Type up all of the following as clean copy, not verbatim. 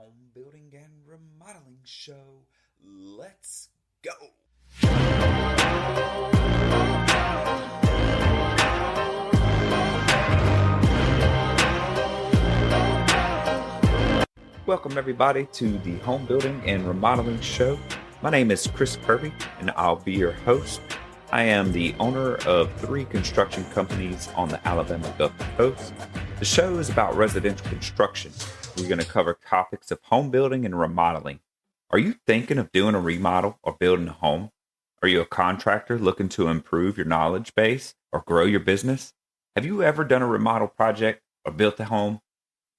home building and remodeling show. Let's go. Welcome everybody to the home building and remodeling show. My name is Chris Kirby and I'll be your host. I am the owner of 3 construction companies on the Alabama Gulf Coast. The show is about residential construction. We're going to cover topics of home building and remodeling. Are you thinking of doing a remodel or building a home? Are you a contractor looking to improve your knowledge base or grow your business? Have you ever done a remodel project or built a home?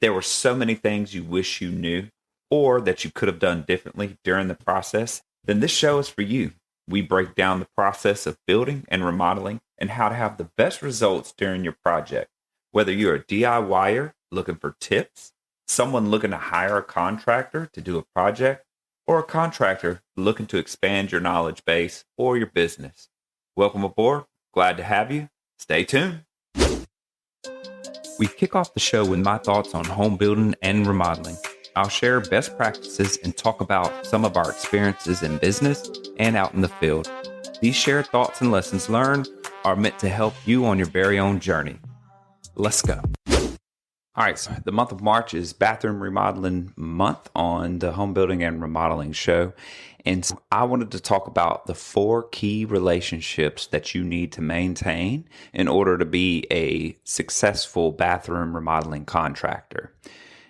There were so many things you wish you knew or that you could have done differently during the process. Then this show is for you. We break down the process of building and remodeling and how to have the best results during your project. Whether you're a DIYer looking for tips, someone looking to hire a contractor to do a project, or a contractor looking to expand your knowledge base or your business. Welcome aboard. Glad to have you. Stay tuned. We kick off the show with my thoughts on home building and remodeling. I'll share best practices and talk about some of our experiences in business and out in the field. These shared thoughts and lessons learned are meant to help you on your very own journey. Let's go. All right, so the month of March is bathroom remodeling month on the home building and remodeling show. And so I wanted to talk about the 4 key relationships that you need to maintain in order to be a successful bathroom remodeling contractor.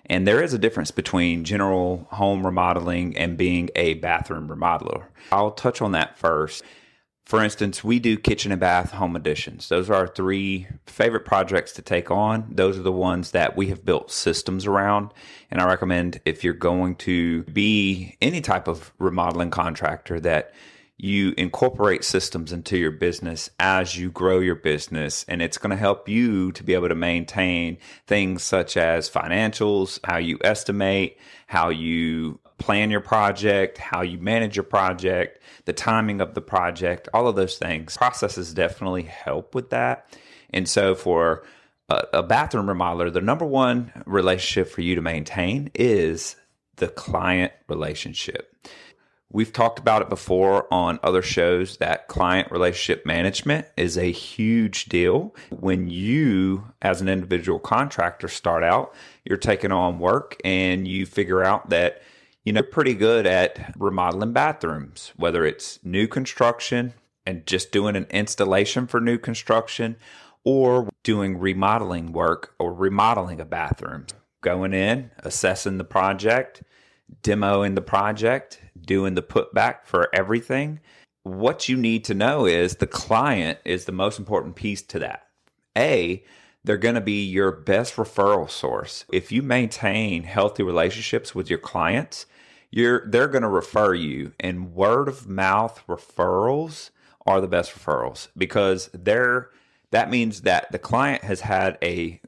And there is a difference between general home remodeling and being a bathroom remodeler. I'll touch on that first. For instance, we do kitchen and bath home additions. Those are our 3 favorite projects to take on. Those are the ones that we have built systems around. And I recommend if you're going to be any type of remodeling contractor that you incorporate systems into your business as you grow your business. And it's going to help you to be able to maintain things such as financials, how you estimate, how you plan your project, how you manage your project, the timing of the project, all of those things. Processes definitely help with that. And so for a bathroom remodeler, the number one relationship for you to maintain is the client relationship. We've talked about it before on other shows that client relationship management is a huge deal. When you, as an individual contractor, start out, you're taking on work and you figure out that you're pretty good at remodeling bathrooms, whether it's new construction and just doing an installation for new construction or doing remodeling work or remodeling a bathroom. Going in, assessing the project, demoing the project, doing the putback for everything. What you need to know is the client is the most important piece to that. They're going to be your best referral source. If you maintain healthy relationships with your clients, they're going to refer you, and word of mouth referrals are the best referrals because that means that the client has had a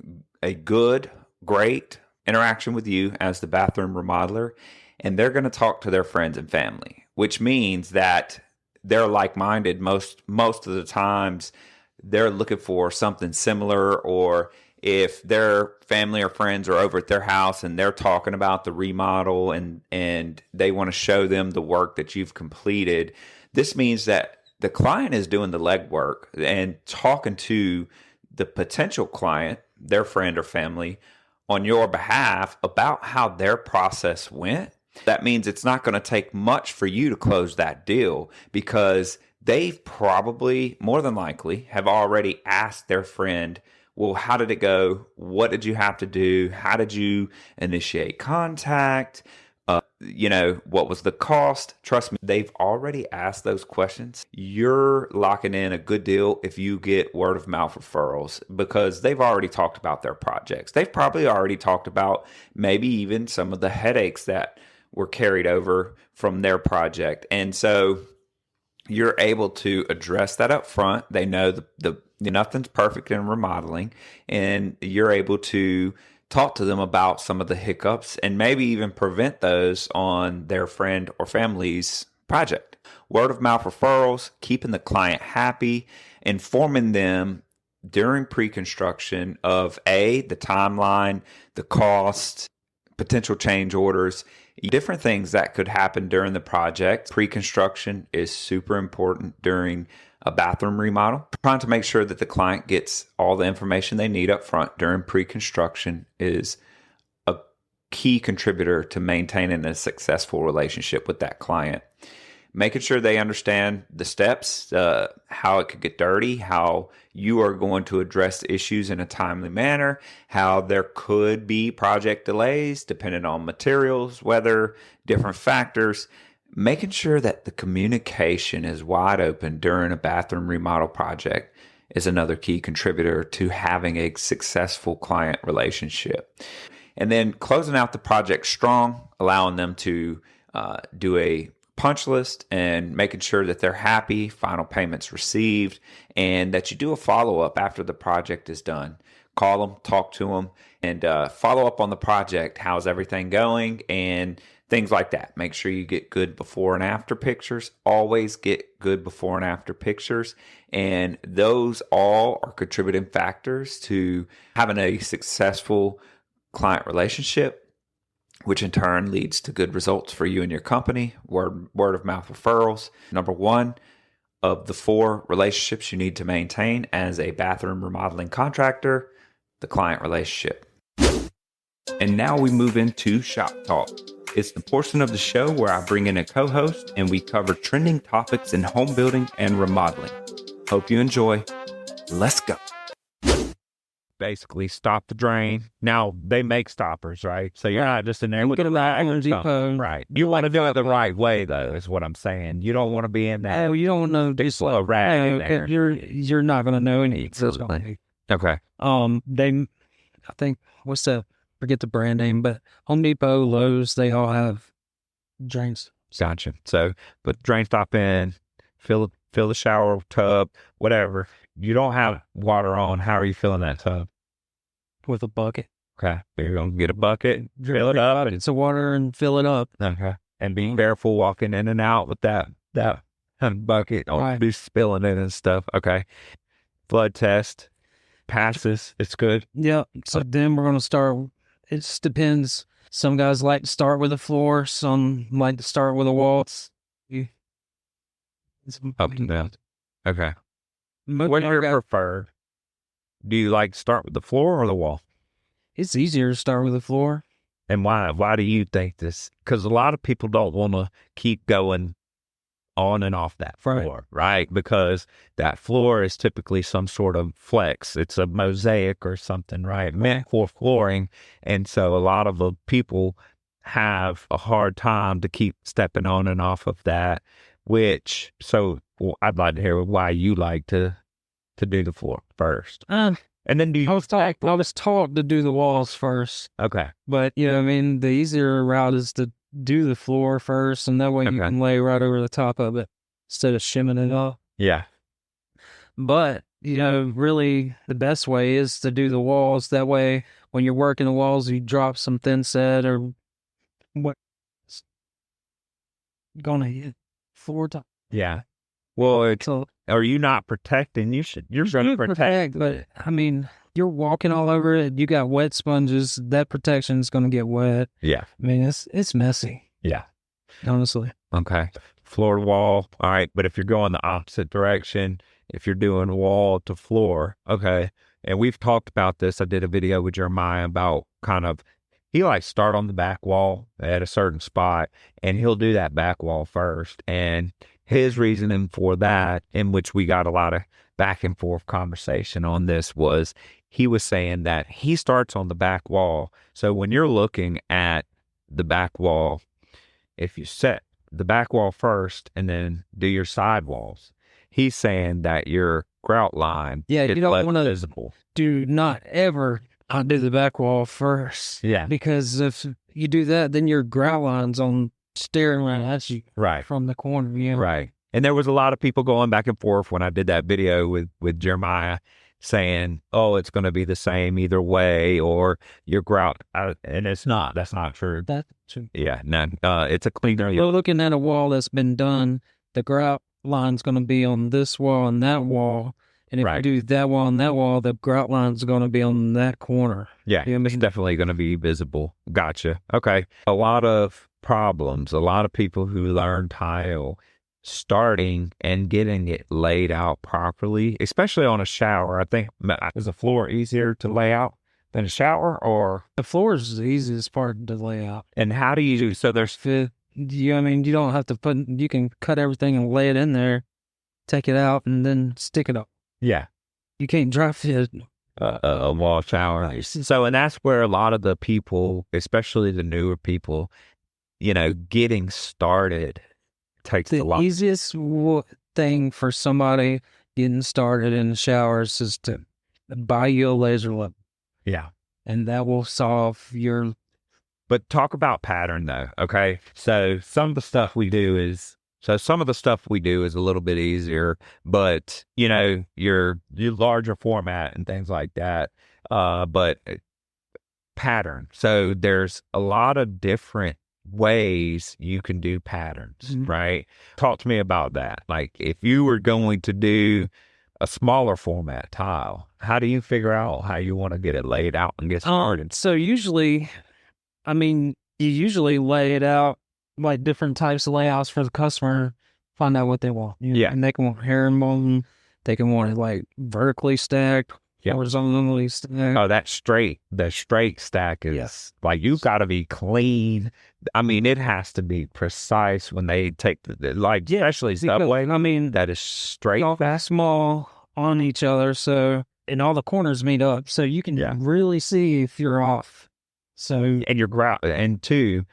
good, great interaction with you as the bathroom remodeler, and they're going to talk to their friends and family, which means that they're like-minded. Most of the times they're looking for something similar, or if their family or friends are over at their house and they're talking about the remodel and they want to show them the work that you've completed, this means that the client is doing the legwork and talking to the potential client, their friend or family, on your behalf about how their process went. That means it's not going to take much for you to close that deal because they've probably, more than likely, have already asked their friend, well, how did it go? What did you have to do? How did you initiate contact? What was the cost? Trust me, they've already asked those questions. You're locking in a good deal if you get word of mouth referrals because they've already talked about their projects. They've probably already talked about maybe even some of the headaches that were carried over from their project. And so you're able to address that up front. They know the nothing's perfect in remodeling, and you're able to talk to them about some of the hiccups and maybe even prevent those on their friend or family's project. Word of mouth referrals, keeping the client happy, informing them during pre-construction of the timeline, the cost, potential change orders, different things that could happen during the project. Pre-construction is super important during a bathroom remodel. Trying to make sure that the client gets all the information they need up front during pre-construction is a key contributor to maintaining a successful relationship with that client. Making sure they understand the steps, how it could get dirty, how you are going to address issues in a timely manner, how there could be project delays depending on materials, weather, different factors. Making sure that the communication is wide open during a bathroom remodel project is another key contributor to having a successful client relationship. And then closing out the project strong, allowing them to do a punch list and making sure that they're happy, final payments received, and that you do a follow-up after the project is done. Call them, talk to them, and follow up on the project. How's everything going? And things like that. Make sure you get good before and after pictures. Always get good before and after pictures. And those all are contributing factors to having a successful client relationship, which in turn leads to good results for you and your company. Word of mouth referrals. Number one of the 4 relationships you need to maintain as a bathroom remodeling contractor, the client relationship. And now we move into Shop Talk. It's the portion of the show where I bring in a co-host and we cover trending topics in home building and remodeling. Hope you enjoy. Let's go. Basically stop the drain. Now they make stoppers, right? So you're not just in there looking at that energy phone. Right. You want to do it the right way though, is what I'm saying. You don't want to be in that. Oh, you don't know this slow rat. You're not gonna know any. Okay. I think forget the brand name, but Home Depot, Lowe's, they all have drains. Gotcha. So put the drain stop in, fill the shower tub, whatever. You don't have water on. How are you filling that tub? With a bucket. Okay. You're going to get a bucket, fill it up. Buckets of water and fill it up. Okay. And being careful walking in and out with that bucket. Don't be spilling it and stuff. Okay. Flood test. Passes. It's good. Yeah. So then we're going to start. It just depends. Some guys like to start with the floor. Some like to start with the walls. Up and down. Okay. What do you prefer? Do you like to start with the floor or the wall? It's easier to start with the floor. And why? Why do you think this? Because a lot of people don't want to keep going on and off that floor, right? Because that floor is typically some sort of flex. It's a mosaic or something, right? Meant for flooring. And so a lot of the people have a hard time to keep stepping on and off of that, I'd like to hear why you like to do the floor first. And then I was taught to do the walls first. Okay. But, the easier route is to do the floor first, and that way you can lay right over the top of it instead of shimming it off. Yeah. But, really the best way is to do the walls. That way, when you're working the walls, you drop some thin set or what's going to hit floor top. Yeah. Well, are you not protecting? You're going to protect. But, you're walking all over it. You got wet sponges. That protection is going to get wet. Yeah. It's messy. Yeah. Honestly. Okay. Floor to wall. All right. But if you're going the opposite direction, if you're doing wall to floor, okay. And we've talked about this. I did a video with Jeremiah about he likes start on the back wall at a certain spot, and he'll do that back wall first. And his reasoning for that, in which we got a lot of back and forth conversation on this, was he was saying that he starts on the back wall. So when you're looking at the back wall, if you set the back wall first and then do your side walls, he's saying that your grout line you don't want to visible. Do not ever do the back wall first. Yeah. Because if you do that, then your grout line's staring right at you. Right. From the corner. Yeah. Right. And there was a lot of people going back and forth when I did that video with Jeremiah saying, oh, it's going to be the same either way, or your grout. And it's not. That's not true. That's true. Yeah. No, it's a cleaner. You're looking at a wall that's been done. The grout line's going to be on this wall and that wall. And if you do that wall and that wall, the grout line's going to be on that corner. Yeah, it's definitely going to be visible. Gotcha. Okay. A lot of problems, a lot of people who learn tile starting and getting it laid out properly, especially on a shower. I think, is a floor easier to lay out than a shower, or? The floor is the easiest part to lay out. And how do you do? So there's you don't have to you can cut everything and lay it in there, take it out, and then stick it up. Yeah. You can't dry fit a wall shower. So, and that's where a lot of the people, especially the newer people, getting started takes a lot. The easiest thing for somebody getting started in the showers is to buy you a laser level. Yeah. And that will solve your... But talk about pattern though, okay? So some of the stuff we do is a little bit easier, but your larger format and things like that. But pattern. So there's a lot of different ways you can do patterns, right? Talk to me about that. Like if you were going to do a smaller format tile, how do you figure out how you want to get it laid out and get started? So usually, you usually lay it out like different types of layouts for the customer, find out what they want. Yeah. And they can want herringbone, they can want it like vertically stacked, horizontally stacked. Oh, the straight stack is like, you've got to be clean. It has to be precise when they take especially subway. That is straight. All small on each other. So, and all the corners meet up. So you can really see if you're off. So, and your grout, and two,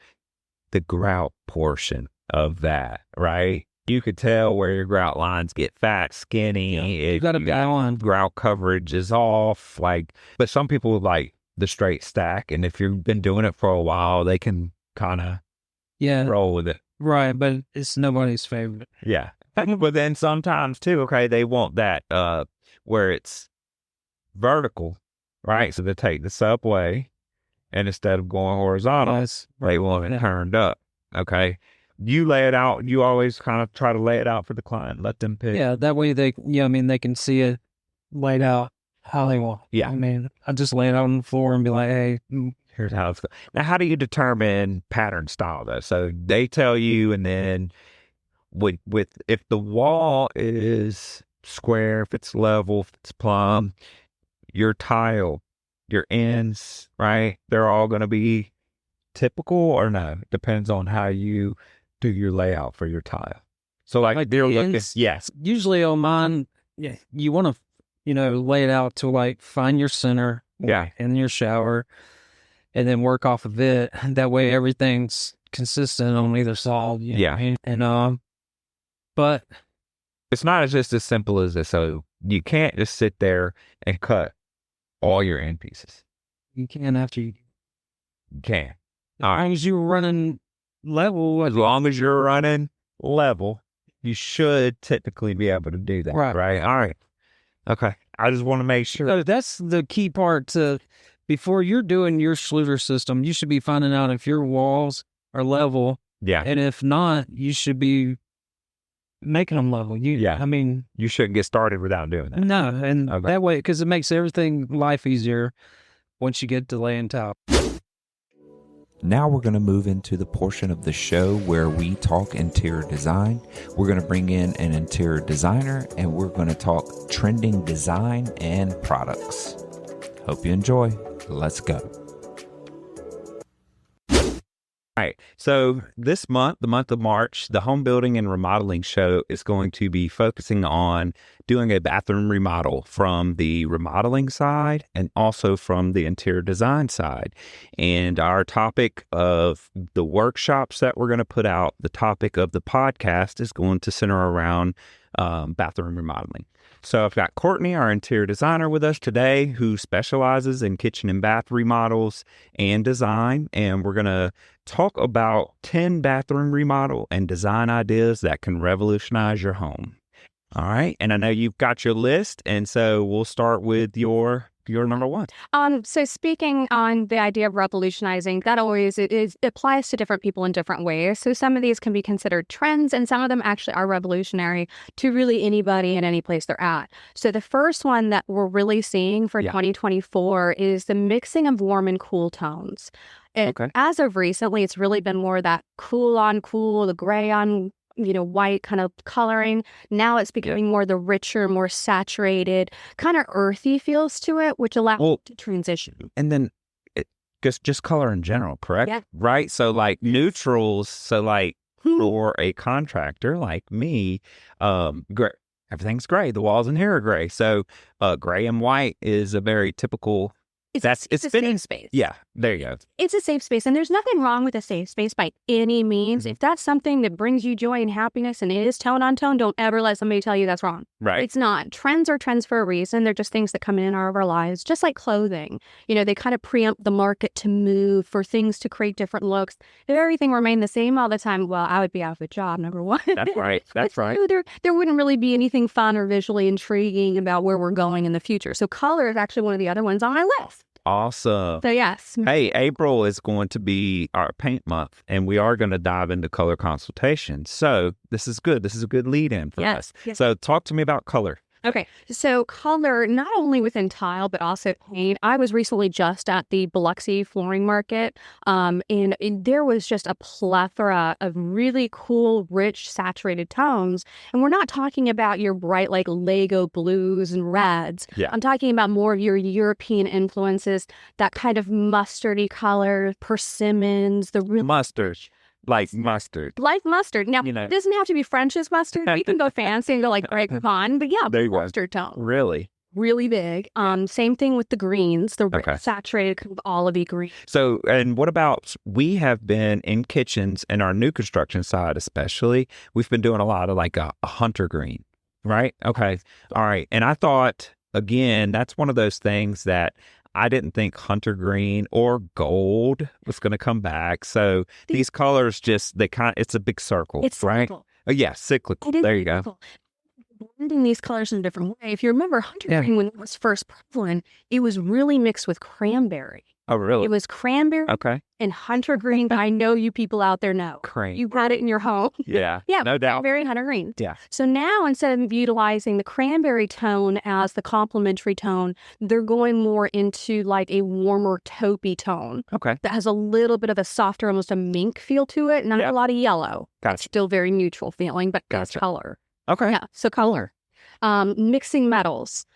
the grout portion of that, right? You could tell where your grout lines get fat, skinny. You got to be on. Grout coverage is off. But some people like the straight stack, and if you've been doing it for a while, they can kind of roll with it. Right, but it's nobody's favorite. Yeah. But then sometimes too, they want that where it's vertical, right? So they take the subway, and instead of going horizontal, they want it turned up. Okay. You lay it out. You always kind of try to lay it out for the client. Let them pick. Yeah, that way they can see it laid out how they want. Yeah. I just lay it out on the floor and be like, hey, here's how it's going. Now, how do you determine pattern style though? So they tell you, and then with if the wall is square, if it's level, if it's plumb, your tile, your ends, right? They're all going to be typical, or no? It depends on how you do your layout for your tile. So they're looking, yes. Usually on mine, you want to, lay it out to find your center in your shower and then work off of it. That way everything's consistent on either side. And, but it's not just as simple as this. So you can't just sit there and cut all your end pieces. You can after you can. As long as you're running level. As long as you're running level, you should technically be able to do that. Right? All right. Okay. I just want to make sure. So that's the key part. Before you're doing your Schluter system, you should be finding out if your walls are level. Yeah. And if not, you should be making them level. You shouldn't get started without doing that. No. And that way, because it makes life easier once you get to laying tile. Now we're going to move into the portion of the show where we talk interior design. We're going to bring in an interior designer, and we're going to talk trending design and products. Hope you enjoy. Let's go. All right. So this month, the month of March, the Home Building and Remodeling Show is going to be focusing on doing a bathroom remodel from the remodeling side and also from the interior design side. And our topic of the workshops that we're going to put out, the topic of the podcast is going to center around bathroom remodeling. So I've got Courtney, our interior designer, with us today, who specializes in kitchen and bath remodels and design. And we're going to talk about 10 bathroom remodel and design ideas that can revolutionize your home. All right. And I know you've got your list. And so we'll start with your You're number one. So speaking on the idea of revolutionizing, that always it applies to different people in different ways. So some of these can be considered trends, and some of them actually are revolutionary to really anybody in any place they're at. So the first one that we're really seeing for 2024 is the mixing of warm and cool tones. As of recently, it's really been more that cool on cool, the gray on white kind of coloring. Now it's becoming more the richer, more saturated, kind of earthy feels to it, which allows it to transition. And then just color in general, correct? Yeah. Right? So like neutrals, so like for a contractor like me, gray, everything's gray. The walls in here are gray. So gray and white is a very typical... It's a safe space. Yeah, there you go. It's a safe space, and there's nothing wrong with a safe space by any means. If that's something that brings you joy and happiness and it is tone on tone, don't ever let somebody tell you that's wrong. Right. It's not. Trends are trends for a reason. They're just things that come in our lives, just like clothing. They kind of preempt the market to move for things to create different looks. If everything remained the same all the time, well, I would be out of a job, number one. That's right. That's right. There wouldn't really be anything fun or visually intriguing about where we're going in the future. So color is actually one of the other ones on my list. Awesome. So yes. Hey, April is going to be our paint month, and we are going to dive into color consultation. So this is good. This is a good lead in for us. Yes. So talk to me about color. Okay, so color, not only within tile, but also paint. I was recently just at the Biloxi flooring market, and there was just a plethora of really cool, rich, saturated tones. And we're not talking about your bright, like Lego blues and reds. Yeah. I'm talking about more of your European influences, that kind of mustardy color, persimmons, the real... Mustard. Like mustard. Like mustard. Now, it doesn't have to be French's mustard. We can go fancy and go like Grey Poupon, but yeah, there you mustard tone. Really? Really big. Same thing with the greens, the saturated kind of olivey green. So, and what about, we have been in kitchens and our new construction side especially, we've been doing a lot of like a hunter green, right? Okay. All right. And I thought, again, that's one of those things that I didn't think hunter green or gold was going to come back. So these colors just, it's a big circle, it's right? Cyclical. Oh, yeah, cyclical. There you go. Blending these colors in a different way. If you remember hunter green, when it was first prevalent, it was really mixed with cranberry. Oh, really? It was cranberry and hunter green. I know you people out there know. You got it in your home. Yeah, no doubt. Cranberry, hunter green. Yeah. So now, instead of utilizing the cranberry tone as the complementary tone, they're going more into like a warmer taupey tone. Okay. That has a little bit of a softer, almost a mink feel to it. Not a lot of yellow. Gotcha. Still very neutral feeling, but it's color. Okay. Yeah. So color. Mixing metals.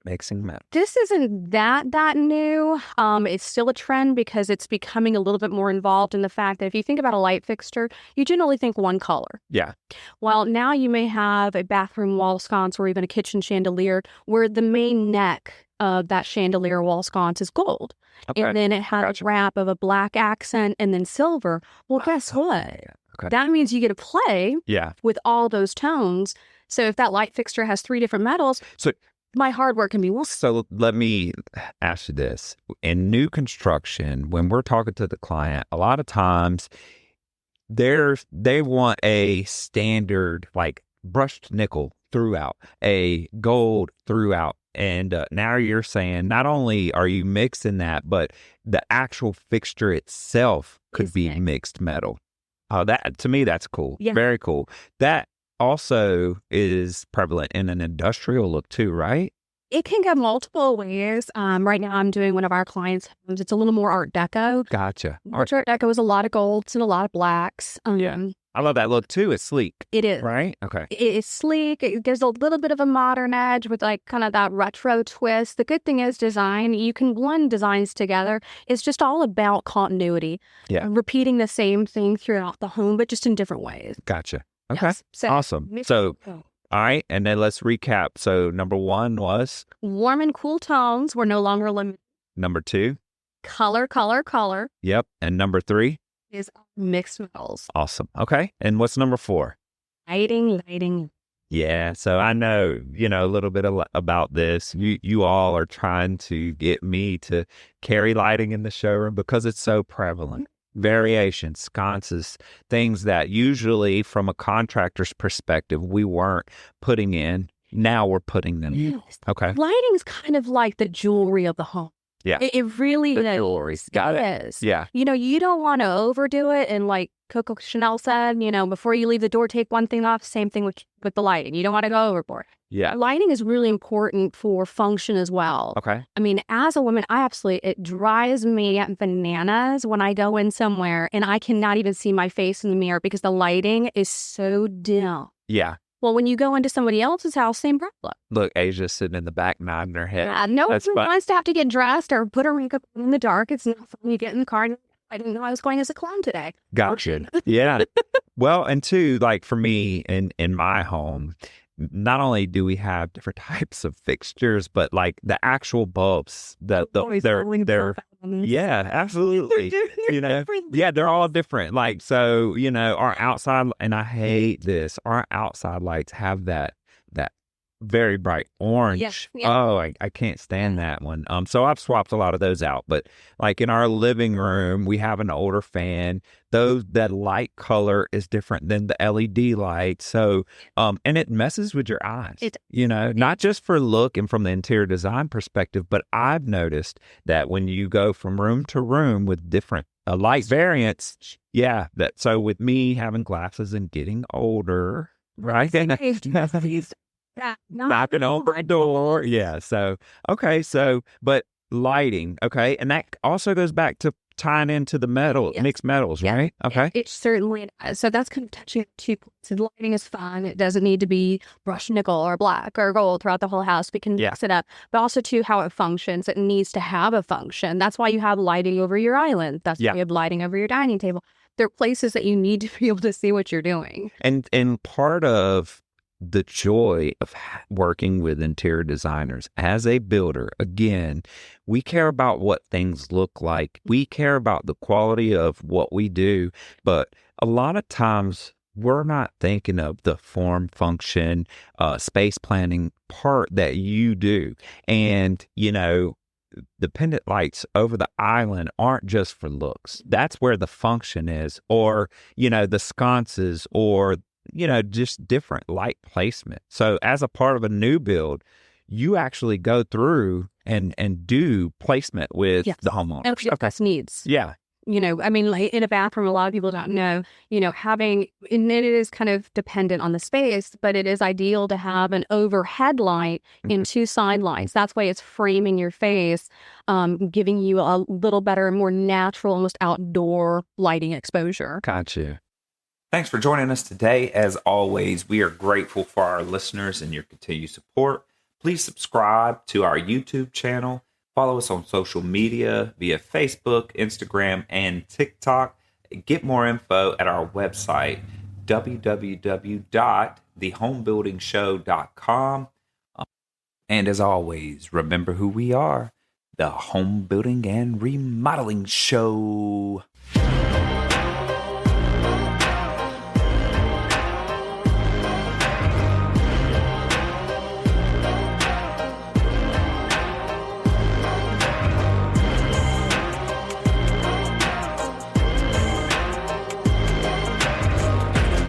Mixing metals. This isn't that new. It's still a trend because it's becoming a little bit more involved in the fact that if you think about a light fixture, you generally think one color. Yeah. Well, now you may have a bathroom wall sconce or even a kitchen chandelier where the main neck of that chandelier wall sconce is gold. Okay. And then it has a wrap of a black accent and then silver. Well, guess what? Okay. That means you get to play with all those tones. So if that light fixture has 3 different metals, my hard work can be one. So let me ask you this. In new construction, when we're talking to the client, a lot of times they want a standard, like brushed nickel throughout, a gold throughout. And now you're saying not only are you mixing that, but the actual fixture itself could be mixed metal. That, to me, that's cool. Yeah. Very cool. That also is prevalent in an industrial look too, right? It can go multiple ways. Right now I'm doing one of our clients' homes. It's a little more Art Deco. Gotcha. Art Deco is a lot of golds and a lot of blacks. I love that look too. It's sleek. It is. Right? Okay. It's sleek. It gives a little bit of a modern edge with like kind of that retro twist. The good thing is design. You can blend designs together. It's just all about continuity. Yeah. Repeating the same thing throughout the home, but just in different ways. Gotcha. Okay. Yes. So, awesome. So, all right. And then let's recap. So number 1 was? Warm and cool tones were no longer limited. Number 2? Color. Yep. And number 3? Is mixed metals. Awesome. Okay. And what's number 4? Lighting. Yeah. So I know, a little bit about this. You all are trying to get me to carry lighting in the showroom because it's so prevalent. Variations, sconces, things that usually from a contractor's perspective, we weren't putting in Now we're putting them. Yes. Okay. Lighting is kind of like the jewelry of the home. Yeah. It really The jewelry. Got it. is. Yeah. You know, you don't want to overdo it. And like Coco Chanel said, you know, before you leave the door, take one thing off. Same thing with the lighting. You don't want to go overboard. Yeah. Lighting is really important for function as well. Okay. I mean, as a woman, it drives me bananas when I go in somewhere and I cannot even see my face in the mirror because the lighting is so dim. Yeah. Well, when you go into somebody else's house, same problem. Look, Asia's sitting in the back nodding her head. No one That's fine. wants to have to get dressed or put her makeup in the dark. It's not fun. You get in the car and I didn't know I was going as a clown today. Gotcha. Yeah. Well, and two, like for me in my home, not only do we have different types of fixtures, but like the actual bulbs that they're yeah, absolutely. You know, yeah, they're all different. Like, so, you know, our outside, and I hate this, our outside lights have that very bright orange. Yes, yeah. Oh, I can't stand that one. So I've swapped a lot of those out. But like in our living room, we have an older fan. That light color is different than the LED light. So, and it messes with your eyes. You know, not just for look and from the interior design perspective, but I've noticed that when you go from room to room with different light variants, yeah. So with me having glasses and getting older, right? Knocking on the door. Yeah. So, okay. So, but lighting. Okay. And that also goes back to tying into the mixed metals, right? Okay. It certainly does. So that's kind of touching two points. The lighting is fun. It doesn't need to be brushed nickel or black or gold throughout the whole house. We can mix it up. But also, too, how it functions. It needs to have a function. That's why you have lighting over your island. That's why you have lighting over your dining table. There are places that you need to be able to see what you're doing. And part of the joy of working with interior designers as a builder, again, we care about what things look like. We care about the quality of what we do. But a lot of times we're not thinking of the form, function, space planning part that you do. And, you know, the pendant lights over the island aren't just for looks. That's where the function is, or, you know, the sconces, or, you know, just different light placement. So as a part of a new build, you actually go through and do placement with the homeowner. That's needs. Yeah. You know, I mean, like in a bathroom, a lot of people don't know, you know, and it is kind of dependent on the space, but it is ideal to have an overhead light and two side lights. That's why it's framing your face, giving you a little better, more natural, almost outdoor lighting exposure. Gotcha. Thanks for joining us today. As always, we are grateful for our listeners and your continued support. Please subscribe to our YouTube channel. Follow us on social media via Facebook, Instagram, and TikTok. Get more info at our website, www.thehomebuildingshow.com. And as always, remember who we are, the Home Building and Remodeling Show.